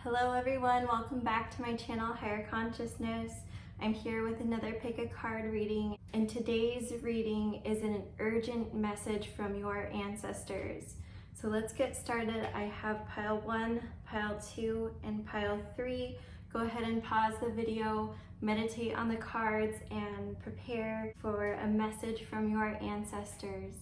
Hello everyone, welcome back to my channel, Higher Consciousness. I'm here with another pick a card reading, and today's reading is an urgent message from your ancestors. So let's get started. I have pile 1, pile 2, and pile 3. Go ahead and pause the video, meditate on the cards, and prepare for a message from your ancestors.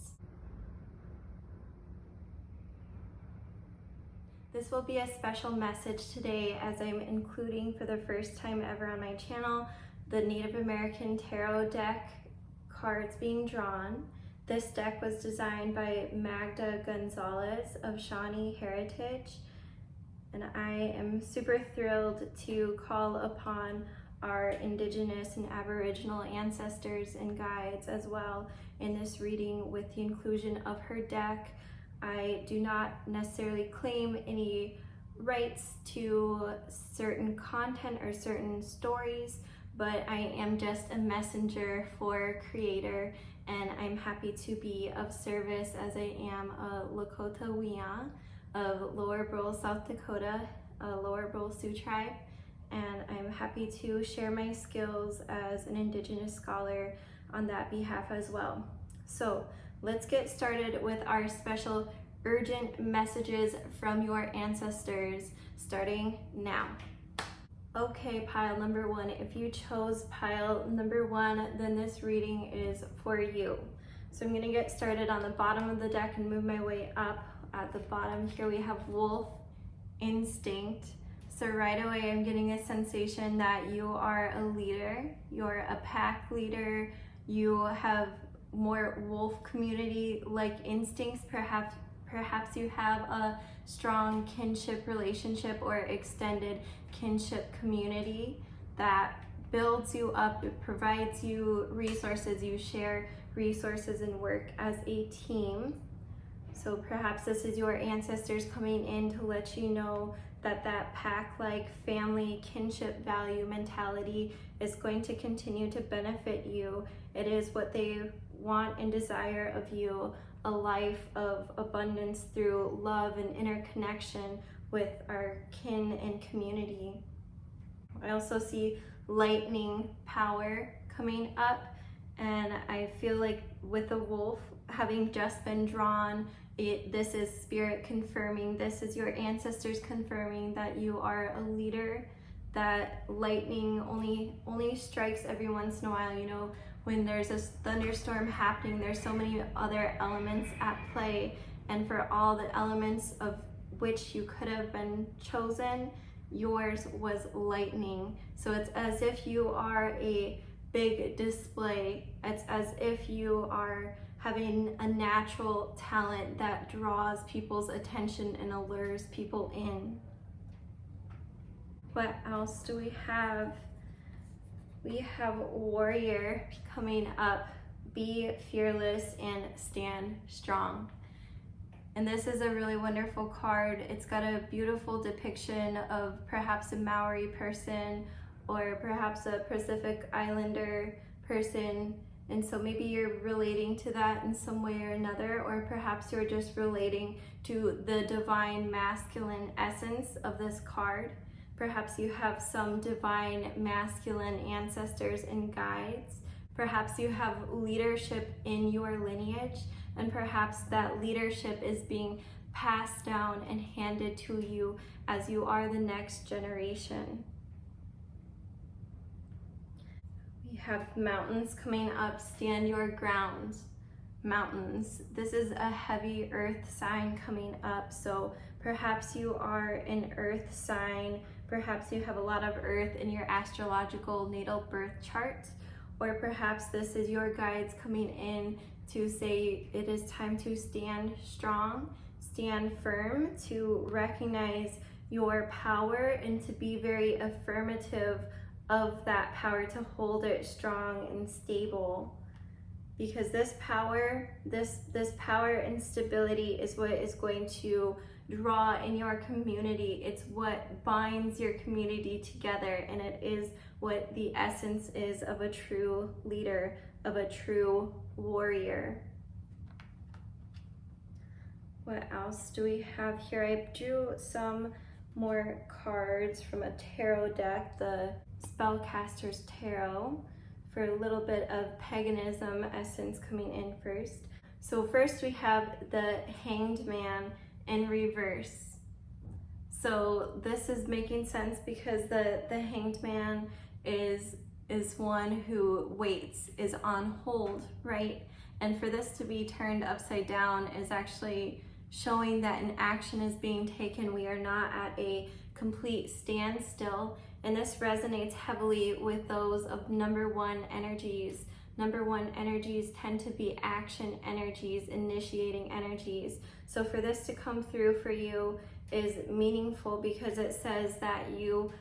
This will be a special message today as I'm including for the first time ever on my channel the Native American Tarot deck cards being drawn. This deck was designed by Magda Gonzalez of Shawnee heritage, and I am super thrilled to call upon our Indigenous and Aboriginal ancestors and guides as well in this reading with the inclusion of her deck. I do not necessarily claim any rights to certain content or certain stories, but I am just a messenger for Creator, and I'm happy to be of service as I am a Lakota Wiyah of Lower Brule, South Dakota, a Lower Brule Sioux tribe, and I'm happy to share my skills as an Indigenous scholar on that behalf as well. So let's get started with our special urgent messages from your ancestors, starting now. Okay, pile number 1, if you chose pile number 1, then this reading is for you. So I'm gonna get started on the bottom of the deck and move my way up. At the bottom here we have wolf instinct. So right away I'm getting a sensation that you are a leader, you're a pack leader, you have more wolf community like instincts. Perhaps you have a strong kinship relationship or extended kinship community that builds you up, it provides you resources, you share resources and work as a team. So perhaps this is your ancestors coming in to let you know that that pack-like family kinship value mentality is going to continue to benefit you. It is what they want and desire of you, a life of abundance through love and interconnection with our kin and community. I also see lightning power coming up, and I feel like with the wolf having just been drawn, this is spirit confirming, this is your ancestors confirming that you are a leader, that lightning only strikes every once in a while. You know, when there's a thunderstorm happening, there's so many other elements at play, and for all the elements of which you could have been chosen, yours was lightning. So it's as if you are a big display. It's as if you are having a natural talent that draws people's attention and allures people in. What else do we have? We have warrior coming up. Be fearless and stand strong. And this is a really wonderful card. It's got a beautiful depiction of perhaps a Maori person or perhaps a Pacific Islander person. And so maybe you're relating to that in some way or another, or perhaps you're just relating to the divine masculine essence of this card. Perhaps you have some divine masculine ancestors and guides. Perhaps you have leadership in your lineage, and perhaps that leadership is being passed down and handed to you as you are the next generation. We have mountains coming up. Stand your ground. Mountains. This is a heavy earth sign coming up, so perhaps you are an earth sign. Perhaps you have a lot of earth in your astrological natal birth chart, or perhaps this is your guides coming in to say it is time to stand strong, stand firm, to recognize your power and to be very affirmative of that power, to hold it strong and stable. Because this power, this power and stability is what is going to draw in your community. It's what binds your community together, and it is what the essence is of a true leader, of a true warrior. What else do we have here? I drew some more cards from a tarot deck, the Spellcaster's Tarot, for a little bit of paganism essence coming in first. So first we have the Hanged Man in reverse. So this is making sense because the Hanged Man is one who waits, is on hold, right? And for this to be turned upside down is actually showing that an action is being taken. We are not at a complete standstill. And this resonates heavily with those of number one energies. Number one energies tend to be action energies, initiating energies. So for this to come through for you is meaningful because it says that you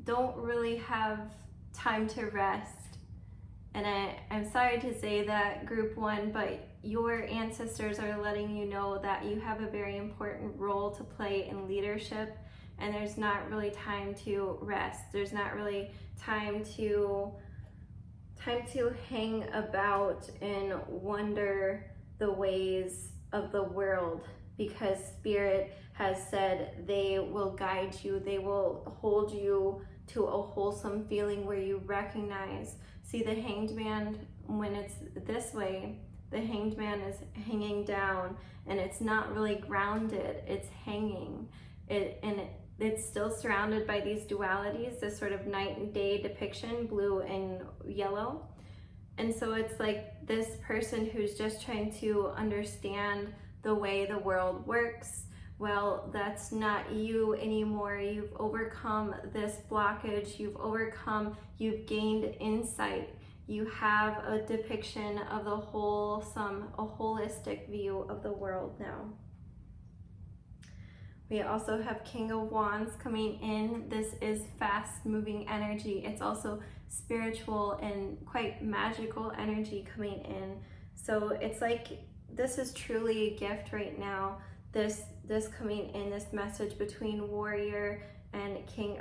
don't really have time to rest. And I'm sorry to say that, group one, but your ancestors are letting you know that you have a very important role to play in leadership, and there's not really time to rest. There's not really time to hang about and wonder the ways of the world, because Spirit has said they will guide you, they will hold you to a wholesome feeling where you recognize. See, the Hanged Man, when it's this way, the Hanged Man is hanging down and it's not really grounded, it's hanging. It's still surrounded by these dualities, this sort of night and day depiction, blue and yellow. And so it's like this person who's just trying to understand the way the world works. Well, that's not you anymore. You've overcome this blockage. You've gained insight. You have a depiction of the wholesome, a holistic view of the world now. We also have King of Wands coming in. This is fast moving energy. It's also spiritual and quite magical energy coming in. So it's like this is truly a gift right now. This coming in, this message between Warrior and King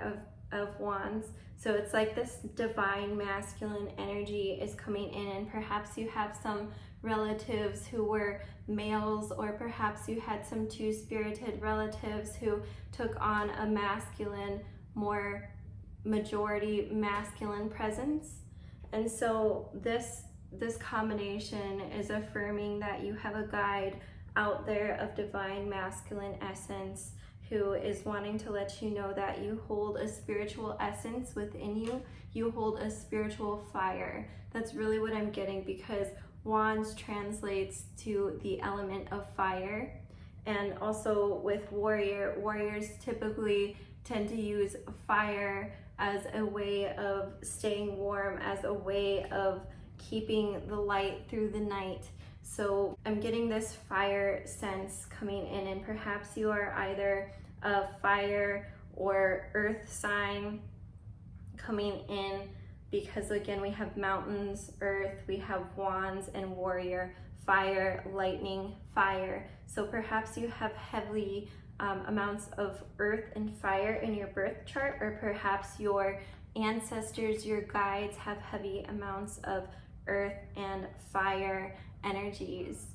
of Wands. So it's like this divine masculine energy is coming in, and perhaps you have some relatives who were males, or perhaps you had some two-spirited relatives who took on a masculine, more majority masculine presence. And so this combination is affirming that you have a guide out there of divine masculine essence who is wanting to let you know that you hold a spiritual essence within you. You hold a spiritual fire. That's really what I'm getting, because Wands translates to the element of fire. And also with warriors typically tend to use fire as a way of staying warm, as a way of keeping the light through the night. So I'm getting this fire sense coming in, and perhaps you are either a fire or earth sign coming in, because again, we have mountains, earth, we have wands and warrior, fire, lightning, fire. So perhaps you have heavy amounts of earth and fire in your birth chart, or perhaps your ancestors, your guides, have heavy amounts of earth and fire energies.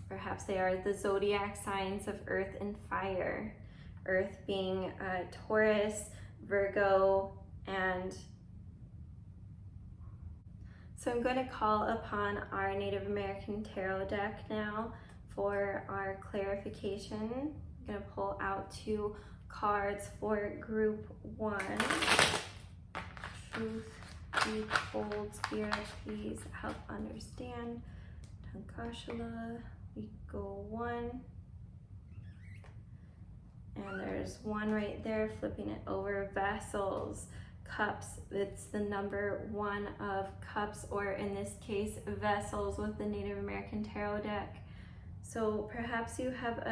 Perhaps they are the zodiac signs of earth and fire. Earth being Taurus, Virgo, and so I'm going to call upon our Native American Tarot deck now for our clarification. I'm going to pull out 2 cards for group 1. Truth, deep, bold, spirit, please help understand. Tankashala, we go 1. And there's 1 right there, flipping it over. Vessels, cups, it's the number 1 of cups, or in this case, vessels with the Native American Tarot deck. So perhaps you have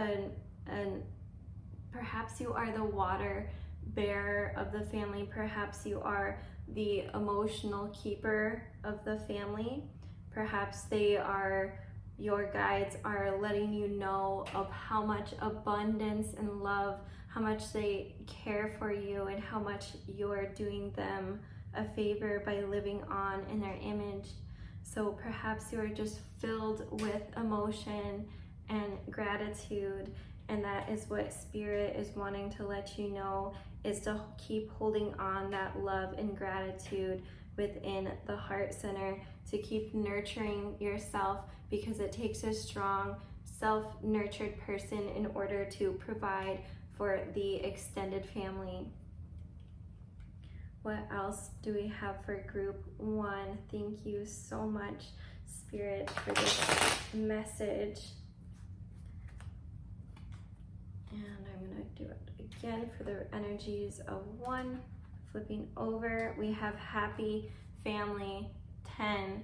perhaps you are the water bearer of the family. Perhaps you are the emotional keeper of the family. Perhaps your guides are letting you know of how much abundance and love, how much they care for you, and how much you're doing them a favor by living on in their image. So perhaps you're just filled with emotion and gratitude, And that is what Spirit is wanting to let you know, is to keep holding on that love and gratitude within the heart center, to keep nurturing yourself, because it takes a strong self-nurtured person in order to provide for the extended family. What else do we have for group 1? Thank you so much, Spirit, for this message. And I'm going to do it again for the energies of 1. Flipping over, we have happy family, 10.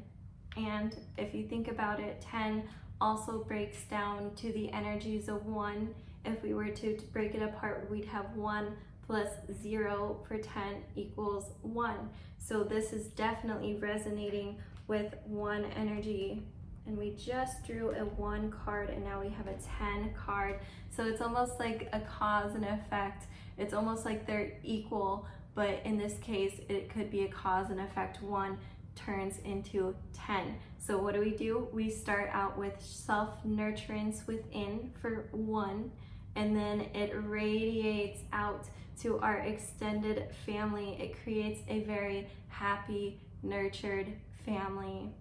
And if you think about it, 10 also breaks down to the energies of 1. If we were to break it apart, we'd have 1 plus 0 for 10 equals 1. So this is definitely resonating with 1 energy. And we just drew a 1 card, and now we have a 10 card. So it's almost like a cause and effect. It's almost like they're equal, but in this case, it could be a cause and effect. 1 turns into 10. So what do? We start out with self-nurturance within for 1, and then it radiates out to our extended family. It creates a very happy, nurtured family.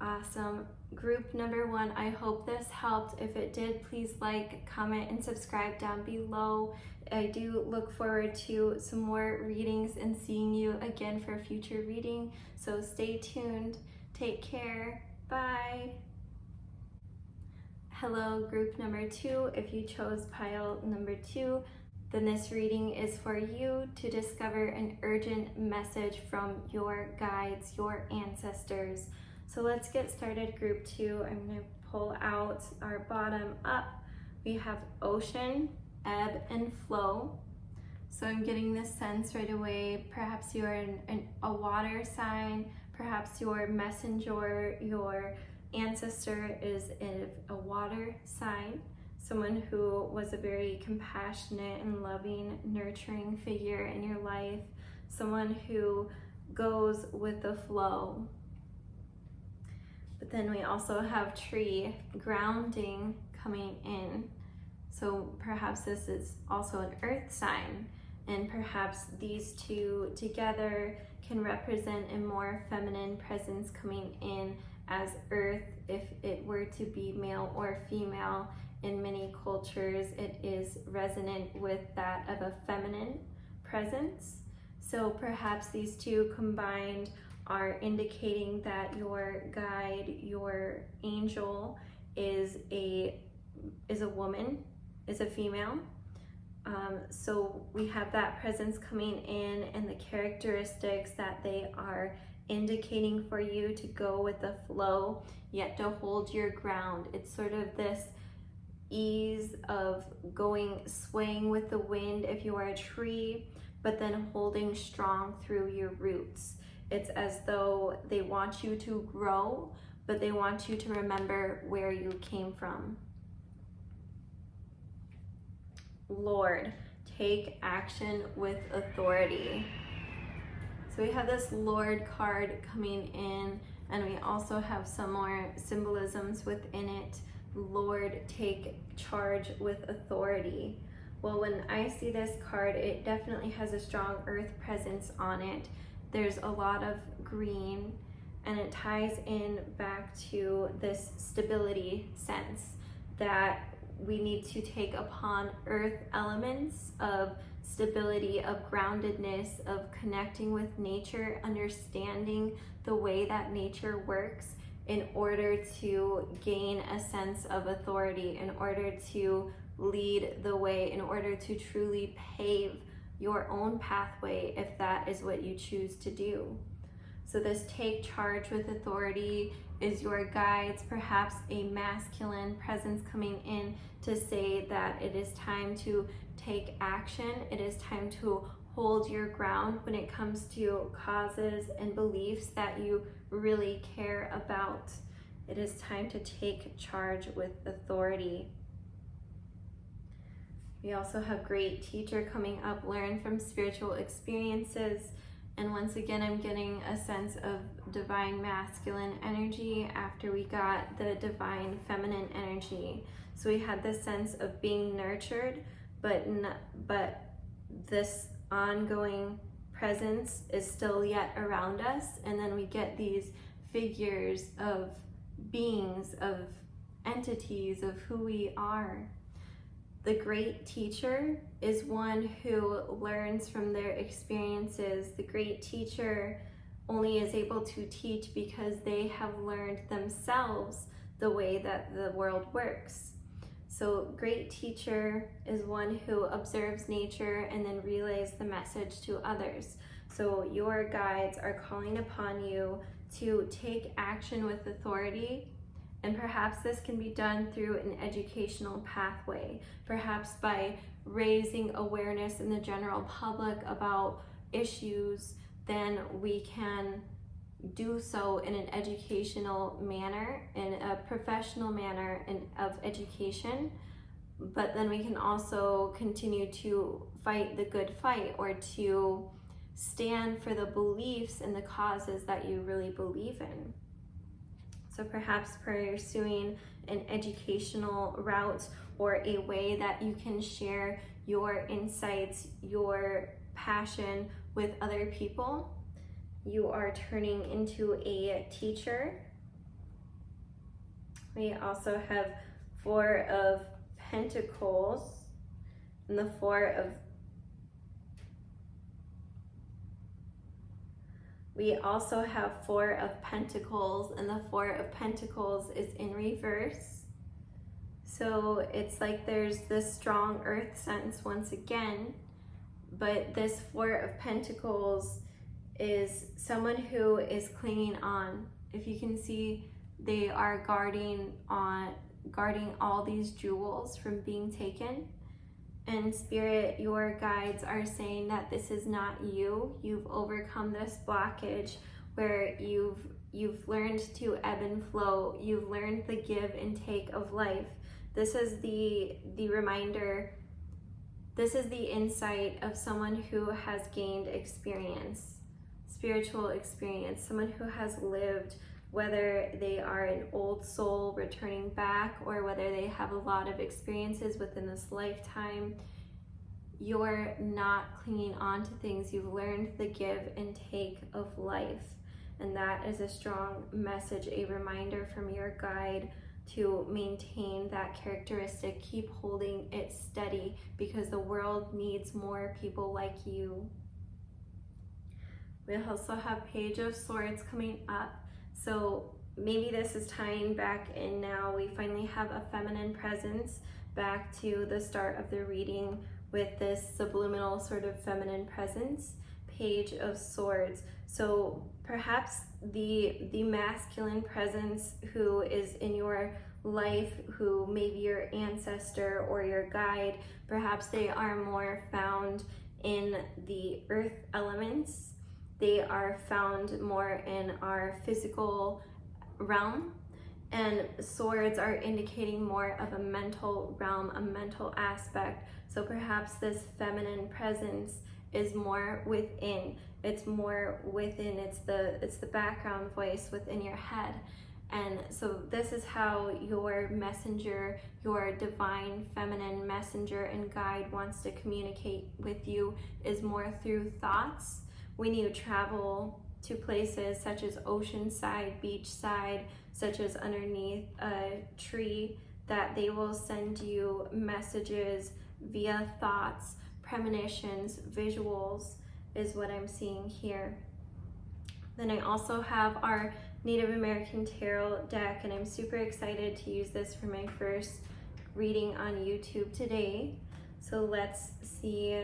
Awesome. Group number 1, I hope this helped. If it did, please like, comment, and subscribe down below. I do look forward to some more readings and seeing you again for a future reading. So stay tuned. Take care. Bye. Hello, group number 2. If you chose pile number 2, then this reading is for you to discover an urgent message from your guides, your ancestors. So let's get started, group 2. I'm going to pull out our bottom up. We have ocean, ebb, and flow. So I'm getting this sense right away. Perhaps you are a water sign. Perhaps your messenger, your ancestor is a water sign. Someone who was a very compassionate and loving, nurturing figure in your life. Someone who goes with the flow. But then we also have tree, grounding, coming in. So perhaps this is also an earth sign, and perhaps these two together can represent a more feminine presence coming in as earth. If it were to be male or female, in many cultures it is resonant with that of a feminine presence. So perhaps these two combined are indicating that your guide, your angel, is a woman, is a female. So we have that presence coming in, and the characteristics that they are indicating for you to go with the flow, yet to hold your ground. It's sort of this ease of swaying with the wind if you are a tree, but then holding strong through your roots. It's as though they want you to grow, but they want you to remember where you came from. Lord, take action with authority. So we have this Lord card coming in, and we also have some more symbolisms within it. Lord, take charge with authority. Well, when I see this card, it definitely has a strong earth presence on it. There's a lot of green, and it ties in back to this stability sense that we need to take upon earth elements of stability, of groundedness, of connecting with nature, understanding the way that nature works in order to gain a sense of authority, in order to lead the way, in order to truly pave your own pathway if that is what you choose to do. So this take charge with authority is your guides, perhaps a masculine presence coming in to say that it is time to take action. It is time to hold your ground when it comes to causes and beliefs that you really care about. It is time to take charge with authority. We also have great teacher coming up, learn from spiritual experiences, And once again, I'm getting a sense of divine masculine energy after we got the divine feminine energy. So we had this sense of being nurtured, but this ongoing presence is still yet around us. And then we get these figures of beings, of entities, of who we are. The great teacher is one who learns from their experiences. The great teacher only is able to teach because they have learned themselves the way that the world works. So great teacher is one who observes nature and then relays the message to others. So your guides are calling upon you to take action with authority. And perhaps this can be done through an educational pathway, perhaps by raising awareness in the general public about issues. Then we can do so in an educational manner, in a professional manner of education. But then we can also continue to fight the good fight, or to stand for the beliefs and the causes that you really believe in. So perhaps pursuing an educational route, or a way that you can share your insights, your passion with other people. You are turning into a teacher. We also have 4 of Pentacles and the 4 of We also have 4 of Pentacles, and the 4 of Pentacles is in reverse. So it's like there's this strong earth sense once again, but this 4 of Pentacles is someone who is clinging on. If you can see, they are guarding all these jewels from being taken. And Spirit, your guides are saying that this is not you. You've overcome this blockage where you've learned to ebb and flow. You've learned the give and take of life. This is the reminder. This is the insight of someone who has gained experience, spiritual experience, someone who has lived, whether they are an old soul returning back or whether they have a lot of experiences within this lifetime. You're not clinging on to things. You've learned the give and take of life. And that is a strong message, a reminder from your guide to maintain that characteristic. Keep holding it steady, because the world needs more people like you. We also have Page of Swords coming up. So maybe this is tying back in now. We finally have a feminine presence back to the start of the reading with this subliminal sort of feminine presence, Page of Swords. So perhaps the masculine presence who is in your life, who may be your ancestor or your guide, perhaps they are more found in the earth elements. They are found more in our physical realm, and swords are indicating more of a mental realm, a mental aspect. So perhaps this feminine presence is more within. It's more within. It's the background voice within your head. And so this is how your messenger, your divine feminine messenger and guide wants to communicate with you, is more through thoughts. When you travel to places such as oceanside, beachside, such as underneath a tree, that they will send you messages via thoughts, premonitions, visuals, is what I'm seeing here. Then I also have our Native American Tarot deck, and I'm super excited to use this for my first reading on YouTube today. So let's see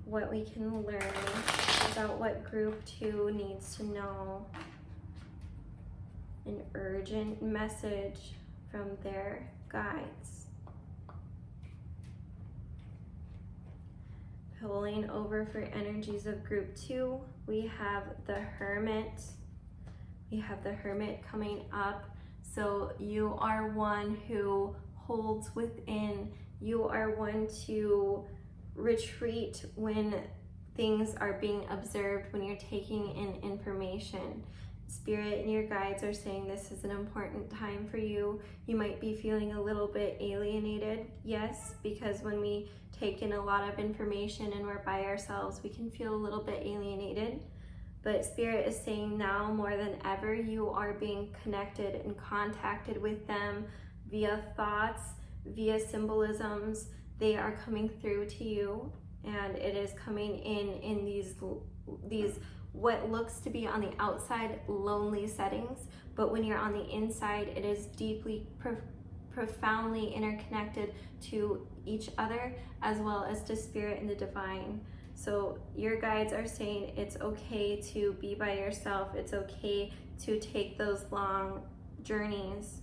what we can learn about what Group 2 needs to know. An urgent message from their guides. Pulling over for energies of Group 2, we have the Hermit. We have the Hermit coming up. So you are one who holds within. You are one to retreat when things are being observed when you're taking in information. Spirit and your guides are saying this is an important time for you. You might be feeling a little bit alienated, yes, because when we take in a lot of information and we're by ourselves, we can feel a little bit alienated. But Spirit is saying now more than ever, you are being connected and contacted with them via thoughts, via symbolisms. They are coming through to you, and it is coming in these what looks to be on the outside lonely settings, but when you're on the inside, it is deeply, profoundly interconnected to each other, as well as to Spirit and the divine. So your guides are saying it's okay to be by yourself. It's okay to take those long journeys.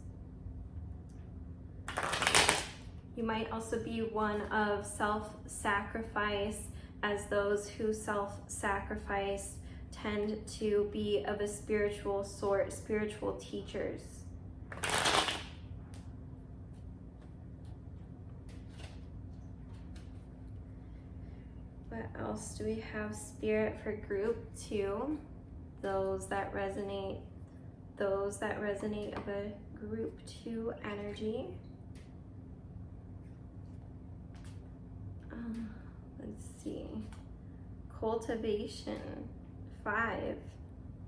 You might also be one of self-sacrifice, as those who self-sacrifice tend to be of a spiritual sort, spiritual teachers. What else do we have? Spirit for group 2, those that resonate of a group 2 energy. Let's see, cultivation 5.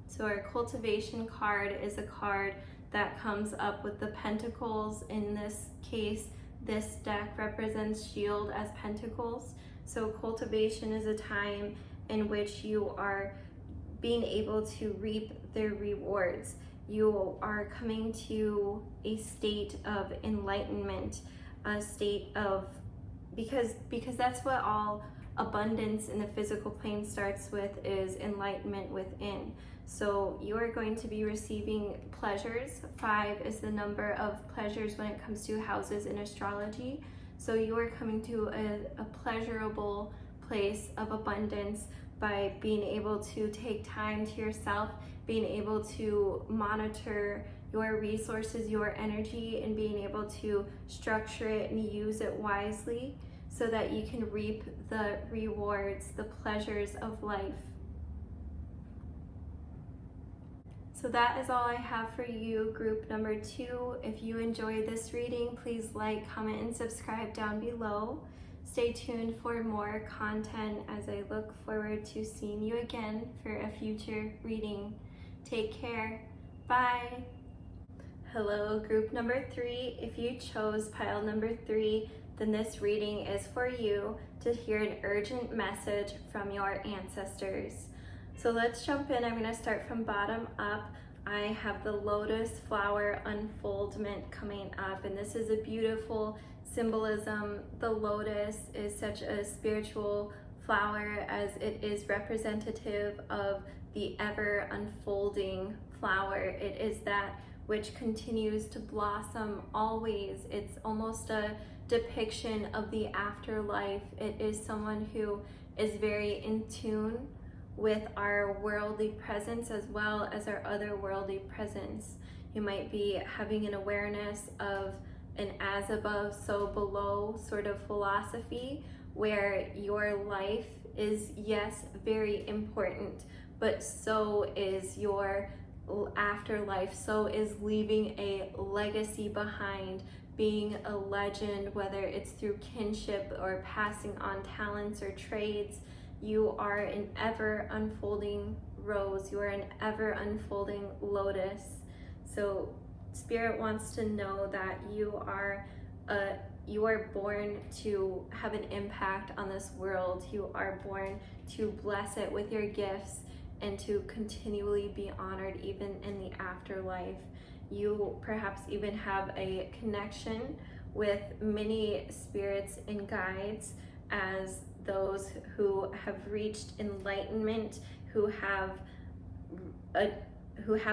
So our cultivation card is a card that comes up with the pentacles. In this case, this deck represents shield as pentacles. So cultivation is a time in which you are being able to reap the rewards. You are coming to a state of enlightenment, a state of, because that's what all abundance in the physical plane starts with, is enlightenment within. So you are going to be receiving pleasures. 5 is the number of pleasures when it comes to houses in astrology. So you are coming to a pleasurable place of abundance by being able to take time to yourself, being able to monitor your resources, your energy, and being able to structure it and use it wisely so that you can reap the rewards, the pleasures of life. So that is all I have for you, group number 2. If you enjoyed this reading, please like, comment, and subscribe down below. Stay tuned for more content as I look forward to seeing you again for a future reading. Take care. Bye. Hello, group number 3. If you chose pile number 3, then this reading is for you to hear an urgent message from your ancestors. So let's jump in. I'm going to start from bottom up. I have the lotus flower unfoldment coming up, and this is a beautiful symbolism. The lotus is such a spiritual flower, as it is representative of the ever unfolding flower. It is that which continues to blossom always. It's almost a depiction of the afterlife. It is someone who is very in tune with our worldly presence as well as our otherworldly presence. You might be having an awareness of an as above, so below sort of philosophy, where your life is, yes, very important, but so is your afterlife, so is leaving a legacy behind, being a legend, whether it's through kinship or passing on talents or trades. You are an ever unfolding rose. You are an ever unfolding lotus. So Spirit wants to know that you are born to have an impact on this world. You are born to bless it with your gifts and to continually be honored even in the afterlife. You perhaps even have a connection with many spirits and guides, as those who have reached enlightenment, who have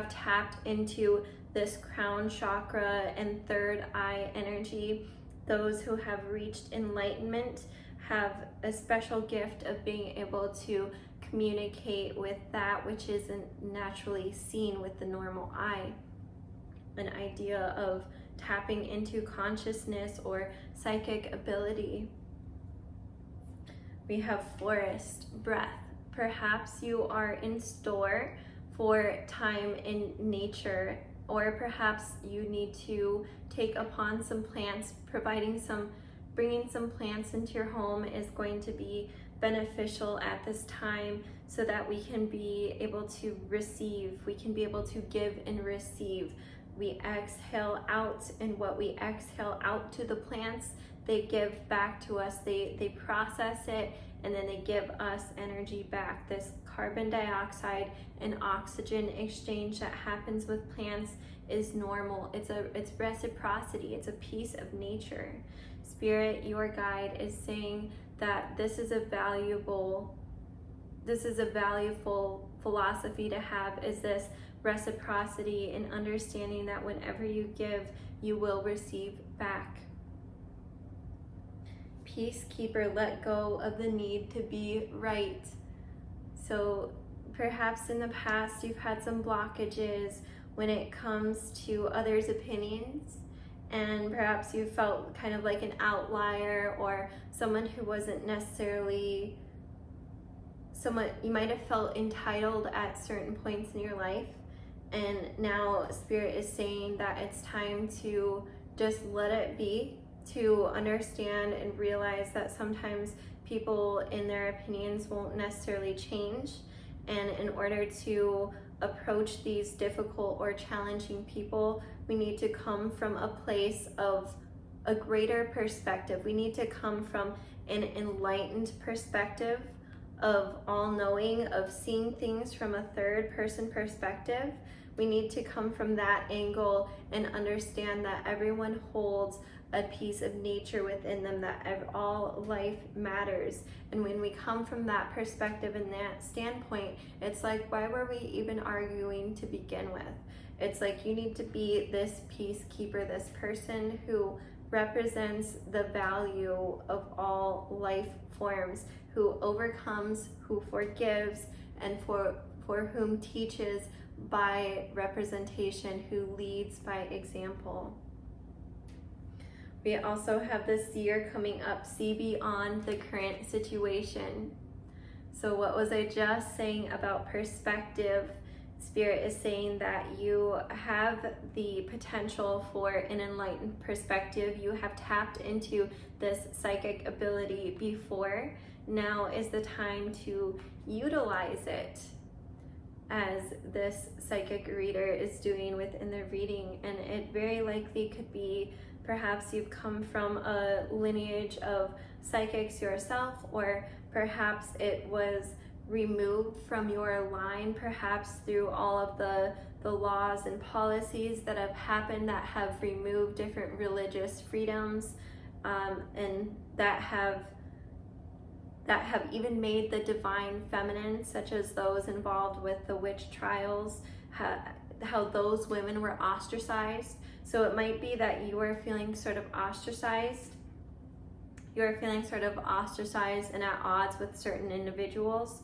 tapped into this crown chakra and third eye energy. Those who have reached enlightenment have a special gift of being able to communicate with that which isn't naturally seen with the normal eye. An idea of tapping into consciousness or psychic ability. We have forest, breath. Perhaps you are in store for time in nature, or perhaps you need to take upon some plants. Bringing some plants into your home is going to be beneficial at this time, so that we can be able to receive, we can be able to give and receive. We exhale out, and what we exhale out to the plants, they give back to us. They process it, and then they give us energy back. This carbon dioxide and oxygen exchange that happens with plants is normal. It's reciprocity. It's a piece of nature. Spirit, your guide, is saying that this is a valuable philosophy to have, is this reciprocity and understanding that whenever you give, you will receive back. Peacekeeper, let go of the need to be right. So perhaps in the past you've had some blockages when it comes to others' opinions, and perhaps you felt kind of like an outlier, or someone who wasn't necessarily someone. You might have felt entitled at certain points in your life, and now Spirit is saying that it's time to just let it be, to understand and realize that sometimes people in their opinions won't necessarily change, and in order to approach these difficult or challenging people, we need to come from a place of a greater perspective. We need to come from an enlightened perspective of all-knowing, of seeing things from a third-person perspective. We need to come from that angle and understand that everyone holds a piece of nature within them, that all life matters. And when we come from that perspective and that standpoint, it's like, why were we even arguing to begin with? It's like, you need to be this peacekeeper, this person who represents the value of all life forms, who overcomes, who forgives, and for whom teaches by representation, who leads by example. We also have the seer coming up, see beyond the current situation. So what was I just saying about perspective? Spirit is saying that you have the potential for an enlightened perspective. You have tapped into this psychic ability before. Now is the time to utilize it, as this psychic reader is doing within the reading. And it very likely could be, perhaps you've come from a lineage of psychics yourself, or perhaps it was removed from your line, perhaps through all of the laws and policies that have happened that have removed different religious freedoms, and that have even made the divine feminine, such as those involved with the witch trials, how those women were ostracized. So it might be that you are feeling sort of ostracized. You are feeling sort of ostracized and at odds with certain individuals,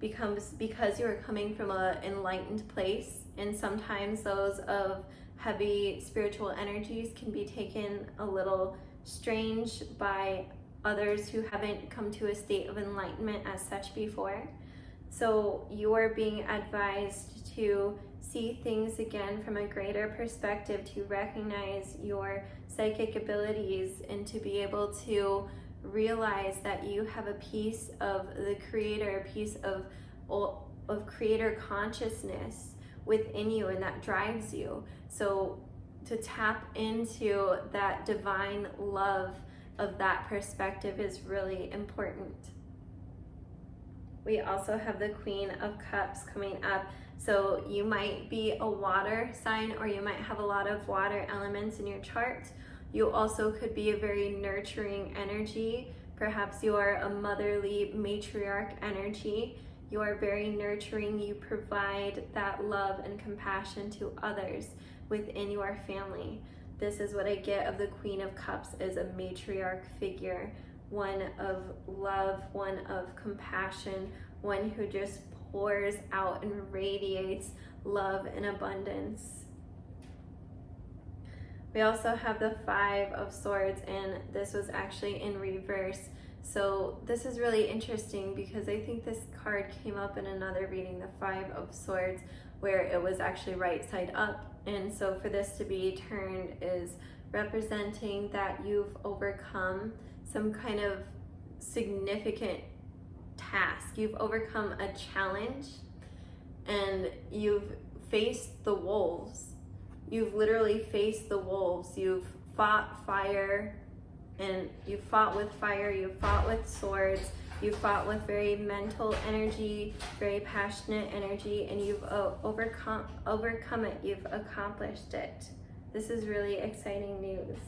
because you are coming from an enlightened place. And sometimes those of heavy spiritual energies can be taken a little strange by others who haven't come to a state of enlightenment as such before. So you are being advised to see things again from a greater perspective, to recognize your psychic abilities, and to be able to realize that you have a piece of the creator, a piece of creator consciousness within you, and that drives you. So to tap into that divine love of that perspective is really important. We also have the Queen of Cups coming up. So you might be a water sign, or you might have a lot of water elements in your chart. You also could be a very nurturing energy. Perhaps you are a motherly matriarch energy. You are very nurturing. You provide that love and compassion to others within your family. This is what I get of the Queen of Cups, is a matriarch figure, one of love, one of compassion, one who just pours out and radiates love and abundance. We also have the Five of Swords, and this was actually in reverse. So this is really interesting because I think this card came up in another reading, the Five of Swords, where it was actually right side up. And so for this to be turned is representing that you've overcome some kind of significant task. You've overcome a challenge and you've faced the wolves. You've literally faced the wolves. You've fought fire, and you fought with fire, you fought with swords, you fought with very mental energy, very passionate energy, and you've overcome it, you've accomplished it. This is really exciting news.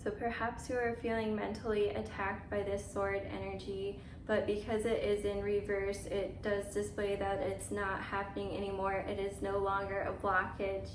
So perhaps you are feeling mentally attacked by this sword energy, but because it is in reverse, it does display that it's not happening anymore. It is no longer a blockage.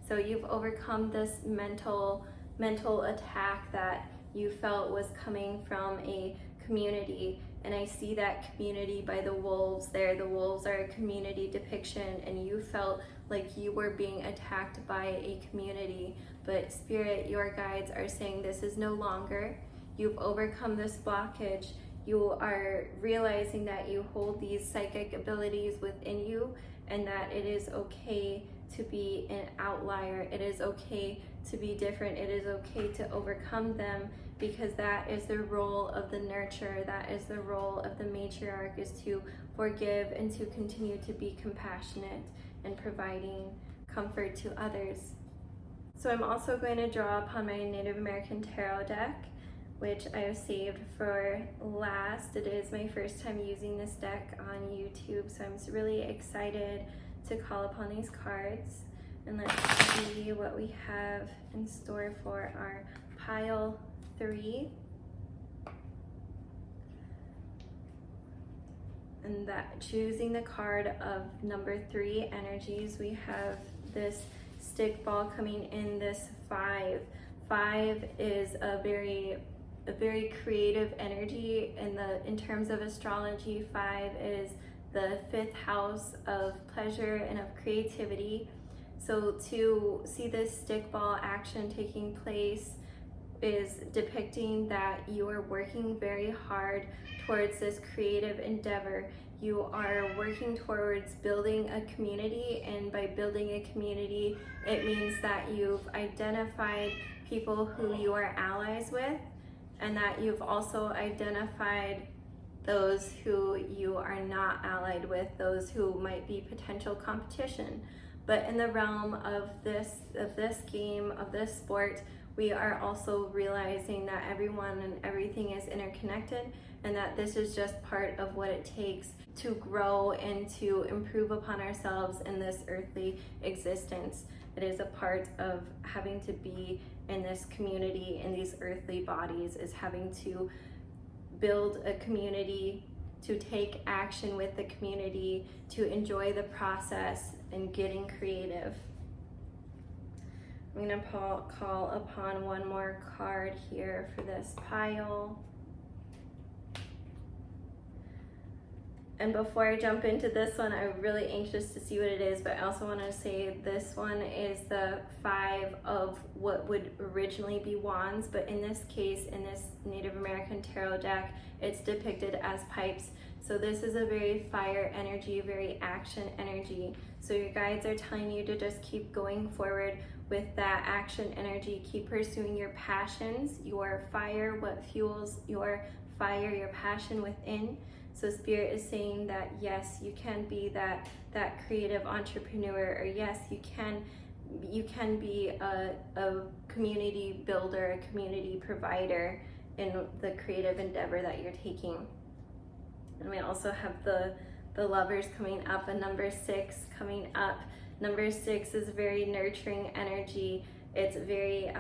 So you've overcome this mental attack that you felt was coming from a community, and I see that community by the wolves there. The wolves are a community depiction, and you felt like you were being attacked by a community, but Spirit, your guides are saying this is no longer. You've overcome this blockage. You are realizing that you hold these psychic abilities within you, and that it is okay to be an outlier. It is okay to be different. It is okay to overcome them, because that is the role of the nurturer. That is the role of the matriarch, is to forgive and to continue to be compassionate and providing comfort to others. So I'm also going to draw upon my Native American Tarot deck, which I have saved for last. It is my first time using this deck on YouTube, so I'm really excited to call upon these cards. And let's see what we have in store for our pile 3. And that, choosing the card of number 3 energies, we have this stick ball coming in, this 5. 5 is a very creative energy in terms of astrology. 5 is the 5th house of pleasure and of creativity. So to see this stick ball action taking place is depicting that you are working very hard towards this creative endeavor. You are working towards building a community, and by building a community, it means that you've identified people who you are allies with, and that you've also identified those who you are not allied with, those who might be potential competition. But in the realm of this game, of this sport, we are also realizing that everyone and everything is interconnected, and that this is just part of what it takes to grow and to improve upon ourselves in this earthly existence. It is a part of having to be in this community, in these earthly bodies, is having to build a community, to take action with the community, to enjoy the process and getting creative. I'm gonna call upon one more card here for this pile. And before I jump into this one, I'm really anxious to see what it is, but I also want to say this one is the 5 of what would originally be wands, but in this case, in this Native American tarot deck, it's depicted as pipes. So this is a very fire energy, very action energy. So your guides are telling you to just keep going forward with that action energy. Keep pursuing your passions, your fire, what fuels your fire, your passion within. So Spirit is saying that yes, you can be that creative entrepreneur, or yes, you can be a community builder, a community provider in the creative endeavor that you're taking. And we also have the lovers coming up, a number 6 coming up. Number 6 is very nurturing energy. It's very,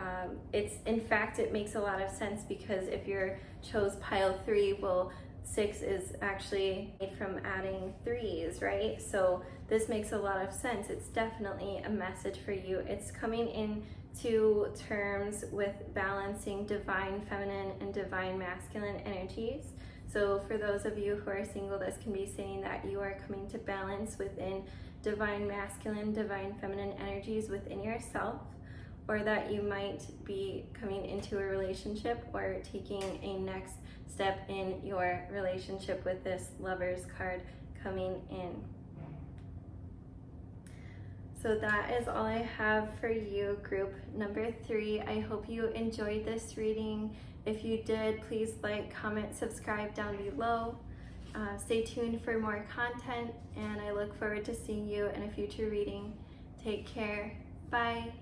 in fact, it makes a lot of sense, because if you chose pile 3, well, 6 is actually made from adding 3s, right? So this makes a lot of sense. It's definitely a message for you. It's coming into terms with balancing divine feminine and divine masculine energies. So for those of you who are single, this can be saying that you are coming to balance within divine masculine, divine feminine energies within yourself, or that you might be coming into a relationship or taking a next step in your relationship with this Lovers card coming in. So that is all I have for you, group number 3. I hope you enjoyed this reading. If you did, please like, comment, subscribe down below. Stay tuned for more content, and I look forward to seeing you in a future reading. Take care. Bye.